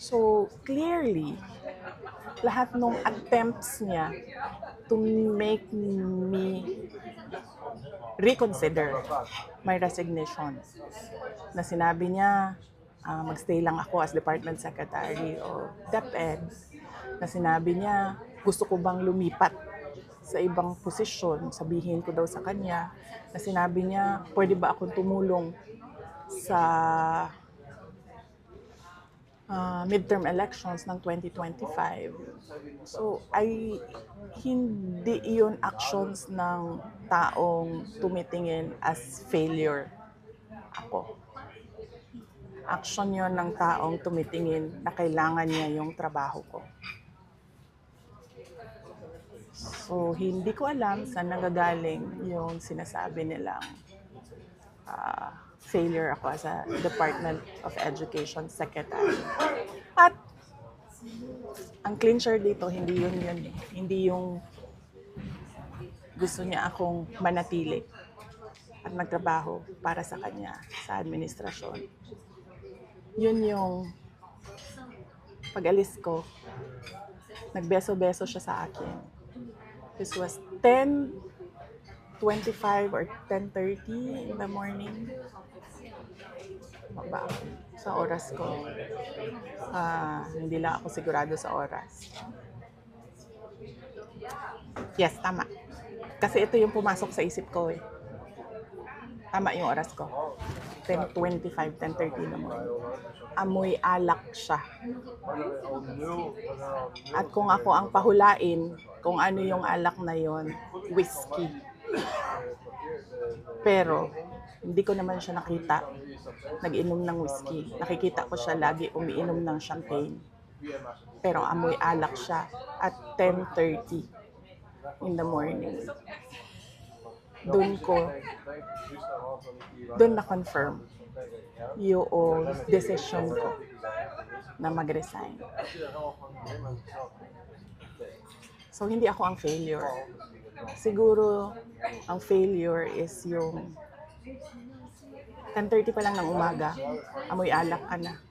So, clearly, lahat ng attempts niya to make me reconsider my resignation, na sinabi niya magstay lang ako as Department Secretary o DepEd, na sinabi niya gusto ko bang lumipat sa ibang posisyon, sabihin ko daw sa kanya, na sinabi niya pwede ba akong tumulong sa midterm elections ng 2025. So, hindi iyon actions ng taong tumitingin as failure ako. Action yon ng taong tumitingin na kailangan niya yung trabaho ko. So, hindi ko alam saan nanggagaling yung sinasabi nilang failure ako as a Department of Education Secretary. At ang clincher dito, hindi yun eh. Hindi yung gusto niya akong manatili at magtrabaho para sa kanya sa administrasyon. Yun yung pag-alis ko, nagbeso-beso siya sa akin. This was 10:25 or 10:30 in the morning. Ba, sa oras ko. Hindi lang ako sigurado sa oras. Yes, tama. Kasi ito yung pumasok sa isip ko eh. Tama yung oras ko. 10:25, 10:30 naman. Amoy alak siya. At kung ako ang pahulain, kung ano yung alak na yon, whiskey. Pero, hindi ko naman siya nakita nag-inom ng whiskey. Nakikita ko siya lagi umiinom ng champagne. Pero amoy alak siya at 10:30 in the morning. Doon na-confirm yung decision ko na mag-resign. So, hindi ako ang failure. Siguro, ang failure is yung 10:30 pa lang ng umaga, amoy alak ka na.